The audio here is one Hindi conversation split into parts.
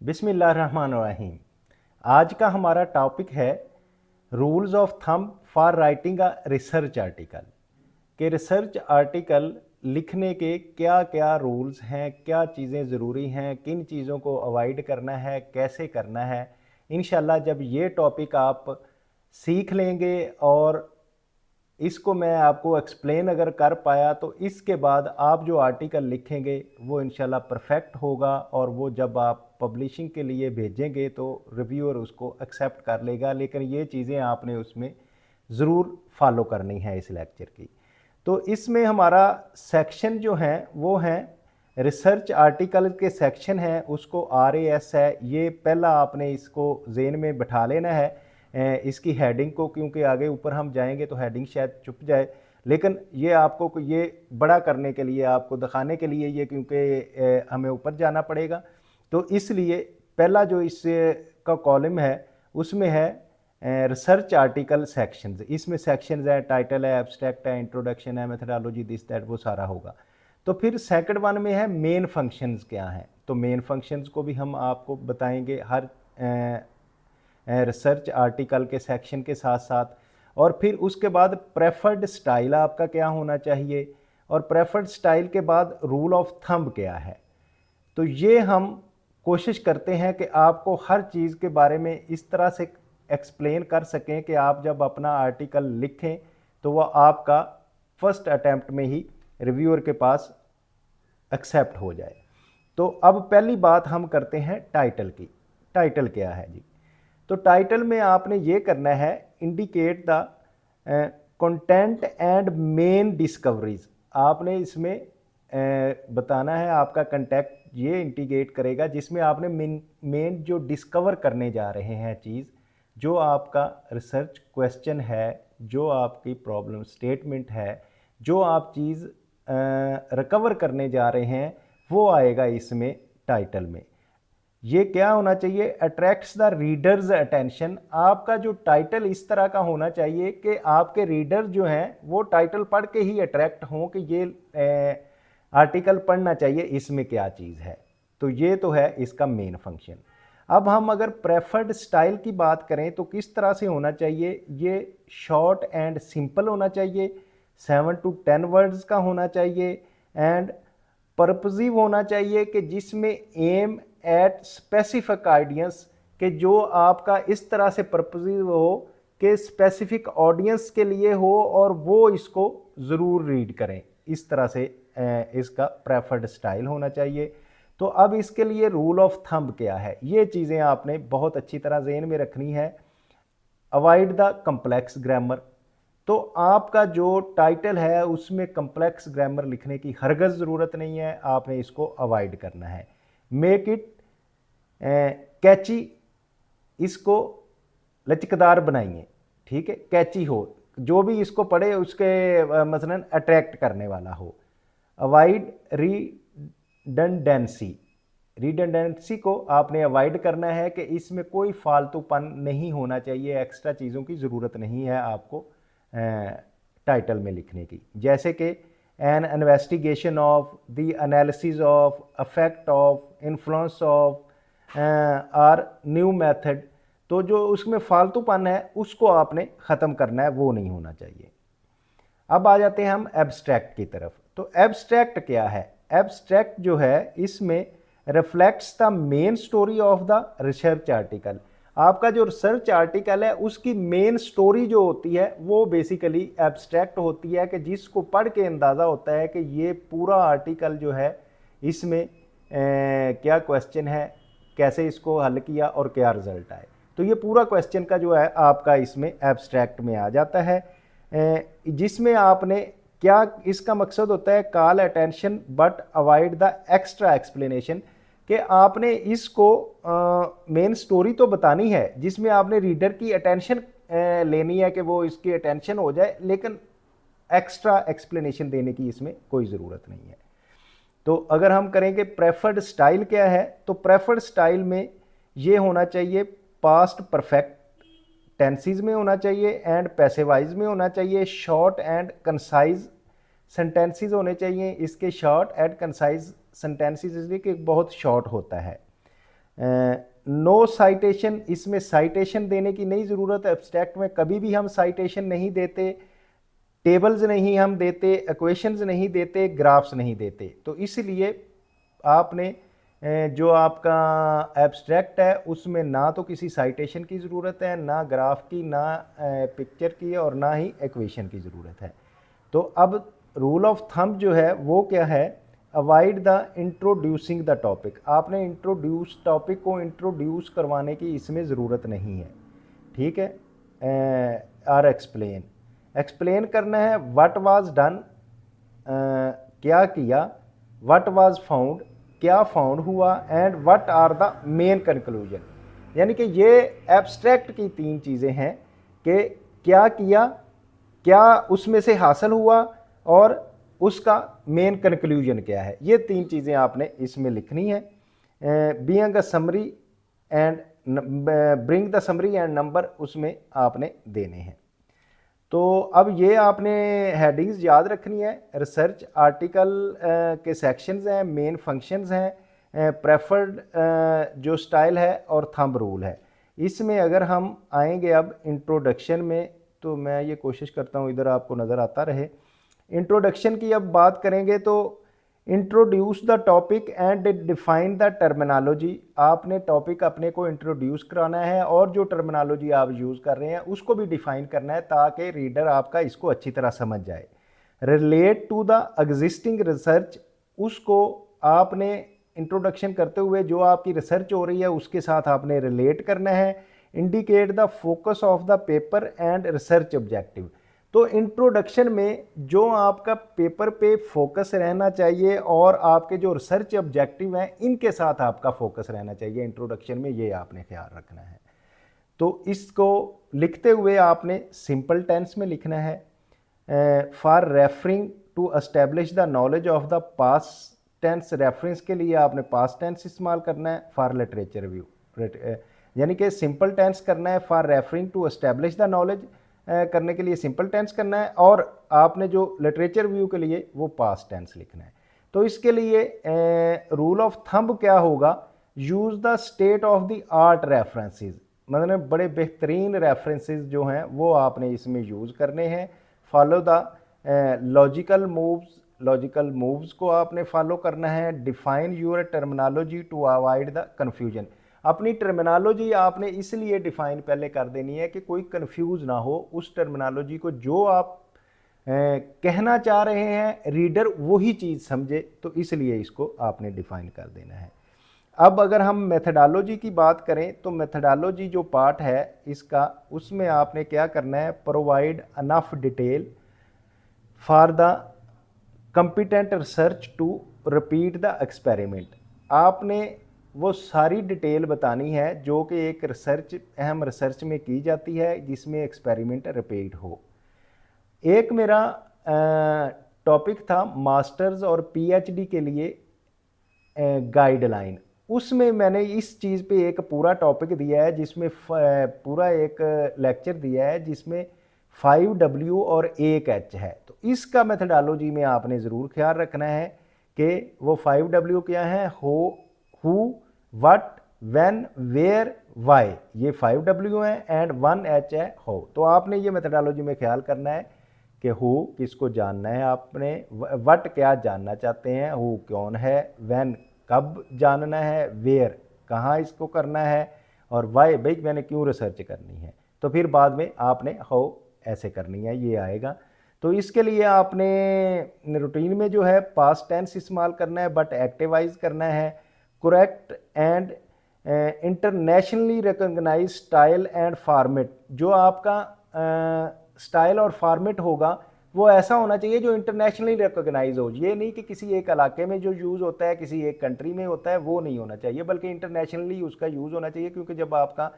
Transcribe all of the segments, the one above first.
बिस्मिल्लाहिर्रहमानिर्रहीम। आज का हमारा टॉपिक है rules of thumb for writing a research article. कि रिसर्च आर्टिकल लिखने के क्या क्या रूल्स हैं, क्या चीज़ें ज़रूरी हैं, किन चीज़ों को अवॉइड करना है, कैसे करना है। इंशाल्लाह जब ये टॉपिक आप सीख लेंगे और इसको मैं आपको एक्सप्लेन अगर कर पाया तो इसके बाद आप जो आर्टिकल लिखेंगे वो इंशाल्लाह परफेक्ट होगा और वो जब आप पब्लिशिंग के लिए भेजेंगे तो रिव्यूअर उसको एक्सेप्ट कर लेगा। लेकिन ये चीज़ें आपने उसमें ज़रूर फॉलो करनी है इस लेक्चर की। तो इसमें हमारा सेक्शन जो है वो है रिसर्च आर्टिकल के सेक्शन है, उसको RAS है। ये पहला आपने इसको ज़हन में बिठा लेना है इसकी हेडिंग को, क्योंकि आगे ऊपर हम जाएंगे तो हेडिंग शायद चुप जाए। लेकिन ये आपको ये बड़ा करने के लिए, आपको दिखाने के लिए ये, क्योंकि हमें ऊपर जाना पड़ेगा, तो इसलिए पहला जो इस का कॉलम है उसमें है रिसर्च आर्टिकल सेक्शंस। इसमें सेक्शंस है, टाइटल है, एब्स्ट्रैक्ट है, इंट्रोडक्शन है, मेथडोलॉजी, दिस दैट, वो सारा होगा। तो फिर सेकंड वन में है मेन फंक्शंस क्या हैं। तो मेन फंक्शंस को भी हम आपको बताएंगे हर रिसर्च आर्टिकल के सेक्शन के साथ साथ। और फिर उसके बाद प्रेफर्ड स्टाइल आपका क्या होना चाहिए, और प्रेफर्ड स्टाइल के बाद रूल ऑफ थंब क्या है। तो ये हम कोशिश करते हैं कि आपको हर चीज़ के बारे में इस तरह से एक्सप्लेन कर सकें कि आप जब अपना आर्टिकल लिखें तो वह आपका फर्स्ट अटैम्प्ट में ही रिव्यूअर के पास एक्सेप्ट हो जाए। तो अब पहली बात हम करते हैं टाइटल की। टाइटल क्या है जी? तो टाइटल में आपने ये करना है, indicate the content and main discoveries. आपने इसमें बताना है, आपका कंटेंट ये इंडिकेट करेगा जिसमें आपने मेन जो डिस्कवर करने जा रहे हैं चीज़, जो आपका रिसर्च क्वेश्चन है, जो आपकी प्रॉब्लम स्टेटमेंट है, जो आप चीज़ रिकवर करने जा रहे हैं, वो आएगा इसमें टाइटल में। ये क्या होना चाहिए? Attracts the readers attention. आपका जो टाइटल इस तरह का होना चाहिए कि आपके रीडर जो हैं वो टाइटल पढ़ के ही अट्रैक्ट हों कि ये आर्टिकल पढ़ना चाहिए, इसमें क्या चीज़ है। तो ये तो है इसका मेन फंक्शन। अब हम अगर प्रेफर्ड स्टाइल की बात करें तो किस तरह से होना चाहिए? ये शॉर्ट एंड सिंपल होना चाहिए, 7 to 10 वर्ड्स का होना चाहिए, एंड पर्पसिव होना चाहिए कि जिसमें एम एट स्पेसिफिक आइडियंस, के जो आपका इस तरह से पर्पसिव हो कि स्पेसिफिक ऑडियंस के लिए हो और वो इसको ज़रूर रीड करें। इस तरह से इसका प्रेफर्ड स्टाइल होना चाहिए। तो अब इसके लिए रूल ऑफ थंब क्या है, ये चीज़ें आपने बहुत अच्छी तरह ज़हन में रखनी है। Avoid the complex grammar. तो आपका जो टाइटल है उसमें कम्प्लेक्स ग्रामर लिखने की हरगज़ ज़रूरत नहीं है, आपने इसको अवॉइड करना है। मेक इट कैची, इसको लचकदार बनाइए, ठीक है, कैची हो, जो भी इसको पढ़े उसके मसलन अट्रैक्ट करने वाला हो। Avoid redundancy. रिडंडेंसी को आपने अवॉइड करना है कि इसमें कोई फालतूपन नहीं होना चाहिए, एक्स्ट्रा चीज़ों की ज़रूरत नहीं है आपको टाइटल में लिखने की। जैसे कि an investigation of the analysis of affect of influence of our new method. तो जो उसमें फालतूपन है उसको आपने ख़त्म करना है, वो नहीं होना चाहिए। अब आ जाते हैं हम एब्स्ट्रैक्ट की तरफ। तो एब्स्ट्रैक्ट क्या है? एब्स्ट्रैक्ट जो है इसमें reflects the main story of the research article. आपका जो रिसर्च आर्टिकल है उसकी मेन स्टोरी जो होती है वो बेसिकली एब्स्ट्रैक्ट होती है, कि जिसको पढ़ के अंदाज़ा होता है कि ये पूरा आर्टिकल जो है इसमें क्या क्वेश्चन है, कैसे इसको हल किया और क्या रिजल्ट आए। तो ये पूरा क्वेश्चन का जो है आपका इसमें एब्स्ट्रैक्ट में आ जाता है, जिसमें आपने क्या, इसका मकसद होता है call attention but avoid the extra explanation. कि आपने इसको मेन स्टोरी तो बतानी है जिसमें आपने रीडर की अटेंशन लेनी है कि वो इसकी अटेंशन हो जाए, लेकिन एक्स्ट्रा एक्सप्लेनेशन देने की इसमें कोई ज़रूरत नहीं है। तो अगर हम करेंगे प्रेफर्ड स्टाइल क्या है, तो प्रेफर्ड स्टाइल में ये होना चाहिए पास्ट परफेक्ट टेंसेस में होना चाहिए एंड पैसिवाइज में होना चाहिए, शॉर्ट एंड कंसाइज सेंटेंसेस होने चाहिए। इसके शॉर्ट एंड कंसाइज सेंटेंसेस इसलिए कि बहुत शॉर्ट होता है। नो साइटेशन, इसमें साइटेशन देने की नहीं ज़रूरत है। एब्स्ट्रैक्ट में कभी भी हम साइटेशन नहीं देते, टेबल्स नहीं हम देते, इक्वेशंस नहीं देते, ग्राफ्स नहीं देते। तो इसलिए आपने जो आपका एब्स्ट्रैक्ट है उसमें ना तो किसी साइटेशन की ज़रूरत है, ना ग्राफ की, ना पिक्चर की, और ना ही इक्वेशन की ज़रूरत है। तो अब रूल ऑफ थंब जो है वो क्या है, avoid the introducing the topic. आपने इंट्रोड्यूस टॉपिक को इंट्रोड्यूस करवाने की इसमें ज़रूरत नहीं है, ठीक है। और एक्सप्लेन, एक्सप्लेन करना है व्हाट वाज डन, क्या किया, व्हाट वाज फाउंड, क्या फाउंड हुआ, and what are the main conclusion. यानी कि ये एब्स्ट्रैक्ट की तीन चीज़ें हैं कि क्या किया, क्या उसमें से हासिल हुआ, और उसका मेन कंक्लूजन क्या है। ये तीन चीज़ें आपने इसमें लिखनी है। Being a summary and bring the summary and number उसमें आपने देने हैं। तो अब ये आपने हेडिंग्स याद रखनी है। रिसर्च आर्टिकल के सेक्शंस हैं, मेन फंक्शंस हैं, प्रेफर्ड जो स्टाइल है, और थंब रूल है। इसमें अगर हम आएंगे अब इंट्रोडक्शन में, तो मैं ये कोशिश करता हूँ इधर आपको नज़र आता रहे। इंट्रोडक्शन की अब बात करेंगे तो introduce the topic and define the terminology. आपने टॉपिक अपने को इंट्रोड्यूस कराना है और जो टर्मिनोलॉजी आप यूज़ कर रहे हैं उसको भी डिफाइन करना है ताकि रीडर आपका इसको अच्छी तरह समझ जाए। Relate to the existing research, उसको आपने इंट्रोडक्शन करते हुए जो आपकी रिसर्च हो रही है उसके साथ आपने रिलेट करना है। Indicate the focus of the paper and research objective. तो इंट्रोडक्शन में जो आपका पेपर पे फोकस रहना चाहिए और आपके जो रिसर्च ऑब्जेक्टिव हैं इनके साथ आपका फोकस रहना चाहिए इंट्रोडक्शन में, ये आपने ख्याल रखना है। तो इसको लिखते हुए आपने सिंपल टेंस में लिखना है। For referring to establish the knowledge of the past tense, reference के लिए आपने पास्ट टेंस इस्तेमाल करना है। फॉर लिटरेचर रिव्यू, यानी कि सिंपल टेंस करना है। For referring to establish the knowledge करने के लिए सिंपल टेंस करना है, और आपने जो लिटरेचर व्यू के लिए वो पास्ट टेंस लिखना है। तो इसके लिए रूल ऑफ थंब क्या होगा, use the state of the art references, मतलब बड़े बेहतरीन रेफरेंसेस जो हैं वो आपने इसमें यूज़ करने हैं। Follow the logical moves, logical moves को आपने फॉलो करना है। Define your terminology to avoid the confusion, अपनी टर्मिनोलॉजी आपने इसलिए डिफाइन पहले कर देनी है कि कोई कंफ्यूज ना हो उस टर्मिनोलॉजी को, जो आप कहना चाह रहे हैं रीडर वही चीज़ समझे, तो इसलिए इसको आपने डिफाइन कर देना है। अब अगर हम मेथडोलॉजी की बात करें तो मेथडोलॉजी जो पार्ट है इसका, उसमें आपने क्या करना है, provide enough detail for the competent research to repeat the experiment. आपने वो सारी डिटेल बतानी है जो कि एक रिसर्च, अहम रिसर्च में की जाती है जिसमें एक्सपेरिमेंट रिपीट हो। एक मेरा टॉपिक था मास्टर्स और पीएचडी के लिए गाइडलाइन, उसमें मैंने इस चीज़ पे एक पूरा टॉपिक दिया है जिसमें पूरा एक लेक्चर दिया है जिसमें 5W और 1H है। तो इसका मेथडोलॉजी में आपने ज़रूर ख्याल रखना है कि वो 5W क्या है, हो, who, what, when, where, why, ये 5W हैं, एंड 1H है, हो। तो आपने ये मेथडोलॉजी में ख्याल करना है कि हु किसको जानना है आपने, व्हाट क्या जानना चाहते हैं, हु कौन है, व्हेन कब जानना है, वेयर कहाँ इसको करना है, और वाई भाई मैंने क्यों रिसर्च करनी है। तो फिर बाद में आपने हाउ ऐसे करनी है, ये आएगा। तो इसके लिए आपने रूटीन में जो है पास्ट टेंस इस्तेमाल करना है बट एक्टिवाइज करना है। Correct and internationally recognise style and format, जो आपका स्टाइल और फॉर्मेट होगा वो ऐसा होना चाहिए जो इंटरनेशनली रिकॉग्नाइज हो। ये नहीं कि किसी एक इलाके में जो यूज़ होता है किसी एक कंट्री में होता है वो नहीं होना चाहिए, बल्कि इंटरनेशनली उसका यूज़ होना चाहिए, क्योंकि जब आपका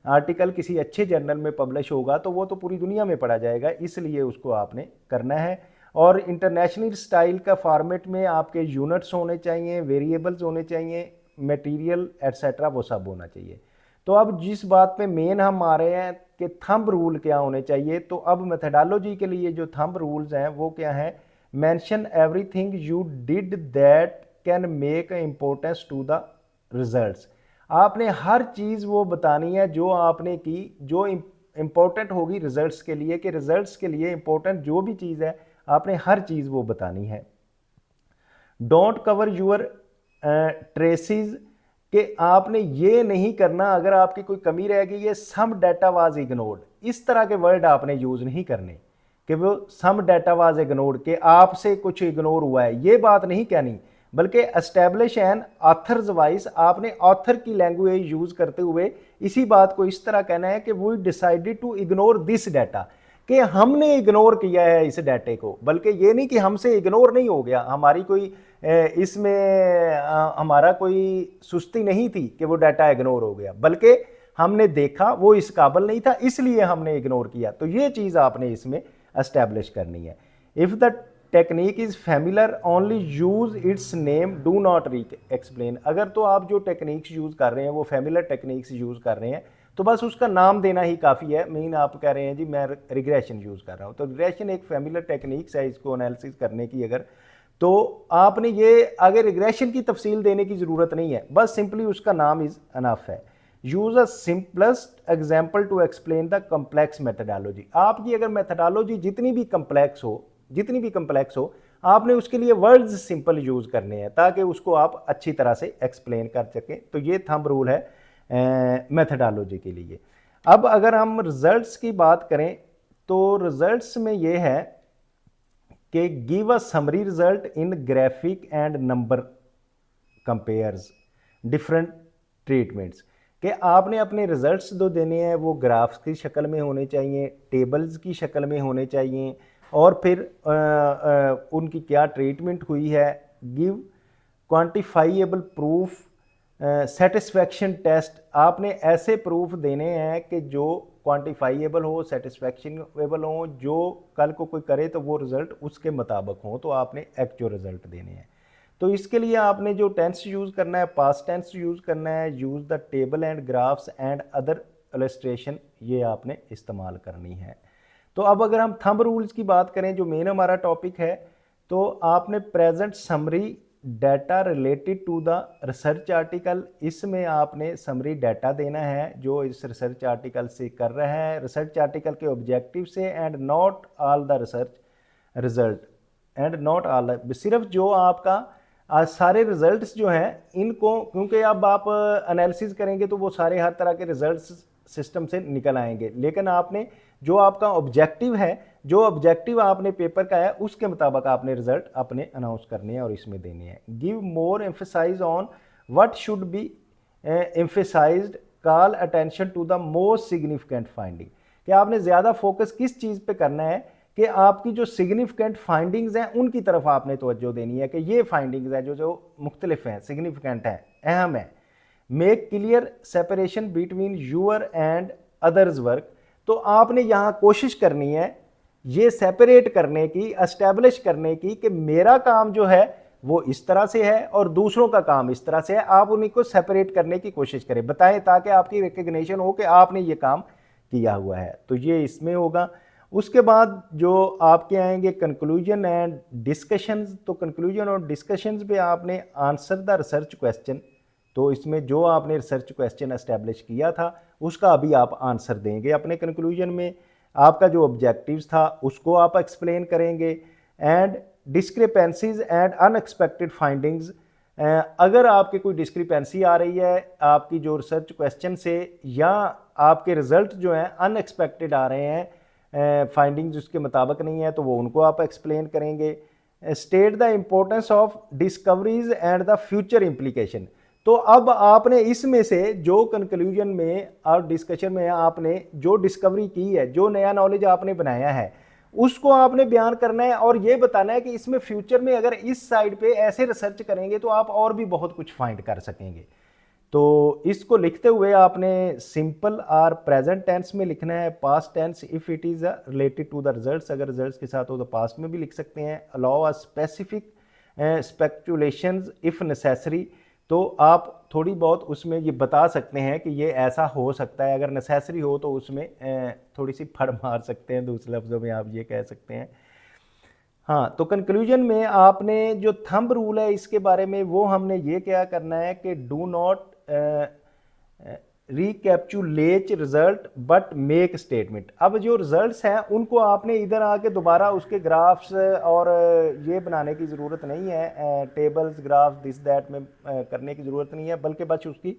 आर्टिकल किसी अच्छे जर्नल में पब्लिश होगा तो वो तो पूरी दुनिया में पढ़ा जाएगा, इसलिए उसको आपने करना है। और इंटरनेशनल स्टाइल का फॉर्मेट में आपके यूनिट्स होने चाहिए, वेरिएबल्स होने चाहिए, मटेरियल एट्सेट्रा वो सब होना चाहिए। तो अब जिस बात पे मेन हम आ रहे हैं कि थंब रूल क्या होने चाहिए, तो अब मेथडोलॉजी के लिए जो थंब रूल्स हैं वो क्या है, mention everything you did that can make importance to the results. आपने हर चीज़ वो बतानी है जो आपने की, जो इम्पोर्टेंट होगी रिजल्ट्स के लिए, कि रिजल्ट्स के लिए इम्पोर्टेंट जो भी चीज़ है आपने हर चीज़ वो बतानी है। डोंट कवर यूर ट्रेसिस, कि आपने ये नहीं करना अगर आपकी कोई कमी रह गई है, सम डाटा वाज इग्नोर्ड, इस तरह के वर्ड आपने यूज़ नहीं करने कि वो सम डाटा वाज इग्नोर्ड, कि आपसे कुछ इग्नोर हुआ है, ये बात नहीं कहनी, बल्कि एस्टेब्लिश एन ऑथर्स वॉइस, आपने ऑथर की लैंग्वेज यूज़ करते हुए इसी बात को इस तरह कहना है कि we decided to ignore this data, कि हमने इग्नोर किया है इस डाटे को, बल्कि ये नहीं कि हमसे इग्नोर नहीं हो गया, हमारी कोई इसमें हमारा कोई सुस्ती नहीं थी कि वो डाटा इग्नोर हो गया, बल्कि हमने देखा वो इस काबिल नहीं था इसलिए हमने इग्नोर किया। तो ये चीज़ आपने इसमें एस्टैब्लिश करनी है। If the technique is familiar only use it's name, do not री एक्सप्लेन, अगर तो आप जो टेक्निक्स यूज़ कर रहे हैं वो फैमिलर टेक्निक्स यूज़ कर रहे हैं तो बस उसका नाम देना ही काफ़ी है। मीन आप कह रहे हैं जी मैं रिग्रेशन यूज़ कर रहा हूँ, तो रिग्रेशन एक फैमिलर टेक्निक्स है, इसको एनालिसिस करने की अगर, तो आपने ये आगे रिग्रेशन की तफसील देने की ज़रूरत नहीं है, बस सिंपली उसका नाम इज़ अनफ है। Use a simplest example to explain the complex methodology, आपकी अगर मेथडोलॉजी जितनी भी कम्प्लेक्स हो आपने उसके लिए वर्ड्स सिंपल यूज़ करने हैं ताकि उसको आप अच्छी तरह से एक्सप्लेन कर सकें। तो ये थंब रूल है मेथडोलॉजी के लिए। अब अगर हम रिजल्ट्स की बात करें तो रिजल्ट्स में ये है कि give a summary result in graphic and number compares different treatments, कि आपने अपने रिजल्ट्स जो देने हैं वो ग्राफ्स की शक्ल में होने चाहिए, टेबल्स की शक्ल में होने चाहिए, और फिर उनकी क्या ट्रीटमेंट हुई है। गिव क्वांटिफाइएबल प्रूफ, सेटिस्फैक्शन टेस्ट, आपने ऐसे प्रूफ देने हैं कि जो क्वांटिफाइएबल हो, सेटिस्फैक्शनेबल हो, जो कल को कोई करे तो वो रिजल्ट उसके मुताबिक हो, तो आपने एक्चुअल रिजल्ट देने हैं। तो इसके लिए आपने जो टेंस यूज़ करना है, पास्ट टेंस यूज़ करना है, use the table and graphs and other illustration, ये आपने इस्तेमाल करनी है। तो अब अगर हम थंब रूल्स की बात करें जो मेन हमारा टॉपिक है, तो आपने present summary data related to the research article, इसमें आपने समरी डाटा देना है जो इस रिसर्च आर्टिकल से कर रहा है, रिसर्च आर्टिकल के ऑब्जेक्टिव से, and not all the research result, and not all, सिर्फ जो आपका सारे रिजल्ट्स जो हैं इनको, क्योंकि अब आप एनालिसिस करेंगे तो वो सारे हर तरह के रिजल्ट्स सिस्टम से निकल आएंगे, लेकिन आपने जो आपका ऑब्जेक्टिव है, जो ऑब्जेक्टिव आपने पेपर का है उसके मुताबिक आपने रिजल्ट अपने अनाउंस करने हैं और इसमें देने हैं। Give more emphasise on what should be emphasised, call attention to the most significant finding, कि आपने ज़्यादा फोकस किस चीज़ पे करना है, कि आपकी जो सिग्निफिकेंट फाइंडिंग्स हैं उनकी तरफ आपने तवज्जो देनी है, कि ये फाइंडिंग्स हैं जो मुख्तलिफ हैं, सिग्निफिकेंट हैं, अहम है। Make clear separation between your and others work, तो आपने यहाँ कोशिश करनी है ये सेपरेट करने की, एस्टेब्लिश करने की, कि मेरा काम जो है वो इस तरह से है और दूसरों का काम इस तरह से है, आप उन्हीं को सेपरेट करने की कोशिश करें, बताएं, ताकि आपकी रिकग्निशन हो कि आपने ये काम किया हुआ है। तो ये इसमें होगा। उसके बाद जो आपके आएंगे कंक्लूजन एंड डिस्कशंस, तो कंक्लूजन और डिस्कशंस पे आपने आंसर द रिसर्च क्वेश्चन, तो इसमें जो आपने रिसर्च क्वेश्चन एस्टेब्लिश किया था उसका अभी आप आंसर देंगे अपने कंक्लूजन में, आपका जो ऑब्जेक्टिव्स था उसको आप एक्सप्लेन करेंगे, and discrepancies and unexpected findings, अगर आपकी कोई डिस्क्रिपेंसी आ रही है आपकी जो रिसर्च क्वेश्चन से, या आपके रिजल्ट जो हैं अनएक्सपेक्टेड आ रहे हैं, फाइंडिंग्स उसके मुताबिक नहीं है, तो वो उनको आप एक्सप्लेन करेंगे। State the importance of discoveries and the future implication, तो अब आपने इसमें से जो कंक्लूजन में और डिस्कशन में आपने जो डिस्कवरी की है, जो नया नॉलेज आपने बनाया है, उसको आपने बयान करना है और ये बताना है कि इसमें फ्यूचर में अगर इस साइड पे ऐसे रिसर्च करेंगे तो आप और भी बहुत कुछ फाइंड कर सकेंगे। तो इसको लिखते हुए आपने सिंपल और प्रेजेंट टेंस में लिखना है, past tense if it is related to the results, अगर रिजल्ट्स के साथ हो तो पास्ट में भी लिख सकते हैं। Allow a specific speculations if necessary, तो आप थोड़ी बहुत उसमें ये बता सकते हैं कि ये ऐसा हो सकता है, अगर नेसेसरी हो तो उसमें थोड़ी सी फड़ मार सकते हैं, दूसरे लफ्ज़ों में आप ये कह सकते हैं। हाँ, तो कंक्लूजन में आपने जो थंब रूल है इसके बारे में वो हमने ये क्या करना है कि do not recapitulate result but make statement. अब जो रिजल्ट्स हैं उनको आपने इधर आके दोबारा उसके ग्राफ्स और ये बनाने की ज़रूरत नहीं है, टेबल्स ग्राफ दिस दैट में करने की ज़रूरत नहीं है, बल्कि बस उसकी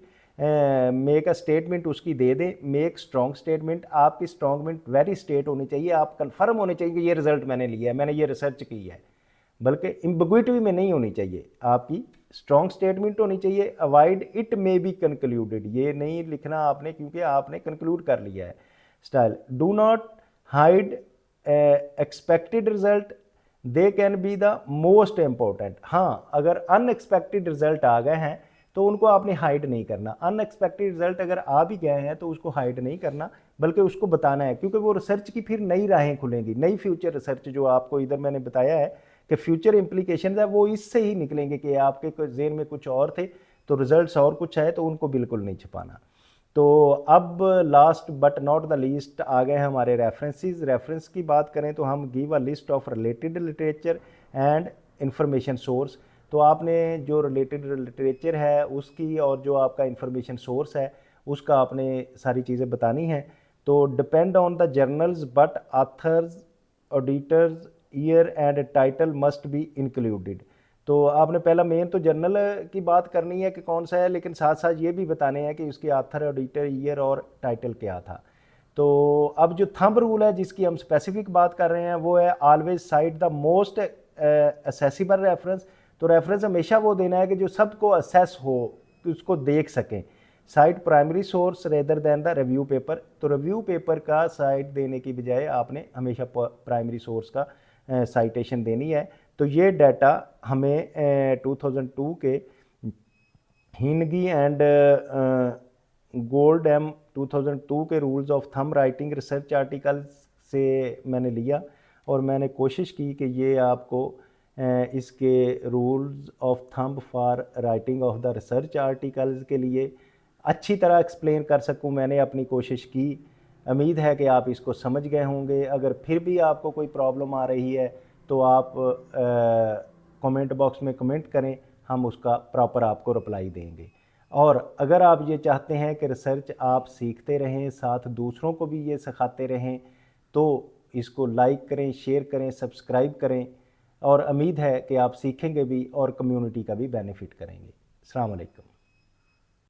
मेक अ स्टेटमेंट उसकी दे दें। मेक स्ट्रॉन्ग स्टेटमेंट, आपकी स्ट्रॉन्गमेंट वेरी स्टेट होनी चाहिए, आप कन्फर्म होने चाहिए कि ये रिजल्ट मैंने लिया है, मैंने ये रिसर्च की है, बल्कि इम्बिग्विटी में नहीं होनी चाहिए, आपकी स्ट्रॉन्ग स्टेटमेंट होनी चाहिए। Avoid it may be concluded, ये नहीं लिखना आपने क्योंकि आपने कंक्लूड कर लिया है। Style, do not hide expected result, they can be the most important. हाँ, अगर अनएक्सपेक्टेड रिजल्ट आ गए हैं तो उनको आपने हाइड नहीं करना। अनएक्सपेक्टेड रिजल्ट अगर आ भी गए हैं तो उसको हाइड नहीं करना, बल्कि उसको बताना है, क्योंकि वो रिसर्च की फिर नई राहें खुलेंगी, नई फ्यूचर रिसर्च जो आपको इधर मैंने बताया है कि फ्यूचर इम्प्लीकेशन है, वो इससे ही निकलेंगे कि आपके जेन में कुछ और थे तो रिजल्ट्स और कुछ है, तो उनको बिल्कुल नहीं छुपाना। तो अब last but not the least आ गए हमारे रेफरेंसेस। रेफरेंस की बात करें तो हम give a list of related literature and information source. तो आपने जो रिलेटेड लिटरेचर है उसकी और जो आपका इंफॉर्मेशन सोर्स है उसका आपने सारी चीज़ें बतानी हैं। तो depend on the journals but authors, auditors, year and title must be included. तो आपने पहला मेन तो जर्नल की बात करनी है कि कौन सा है, लेकिन साथ साथ ये भी बताने हैं कि उसके ऑथर, ऑडिटर, ईयर और टाइटल क्या था। तो अब जो थंब रूल है जिसकी हम स्पेसिफिक बात कर रहे हैं वो है always site the most accessible reference. तो रेफरेंस हमेशा वो देना है कि जो सबको असेस हो, कि उसको देख सकें। Site primary source rather than the review paper. तो रिव्यू पेपर का साइट देने की बजाय आपने हमेशा प्राइमरी सोर्स का साइटेशन देनी है। तो ये डाटा हमें 2002 के हिनगी एंड गोल्ड एम 2002 के rules of thumb writing research article से मैंने लिया, और मैंने कोशिश की कि ये आपको इसके rules of thumb for writing of the research articles के लिए अच्छी तरह एक्सप्लेन कर सकूं। मैंने अपनी कोशिश की, उम्मीद है कि आप इसको समझ गए होंगे। अगर फिर भी आपको कोई प्रॉब्लम आ रही है तो आप कमेंट बॉक्स में कमेंट करें, हम उसका प्रॉपर आपको रिप्लाई देंगे। और अगर आप ये चाहते हैं कि रिसर्च आप सीखते रहें, साथ दूसरों को भी ये सिखाते रहें, तो इसको लाइक करें, शेयर करें, सब्सक्राइब करें, और उम्मीद है कि आप सीखेंगे भी और कम्युनिटी का भी बेनिफिट करेंगे। अस्सलाम वालेकुम।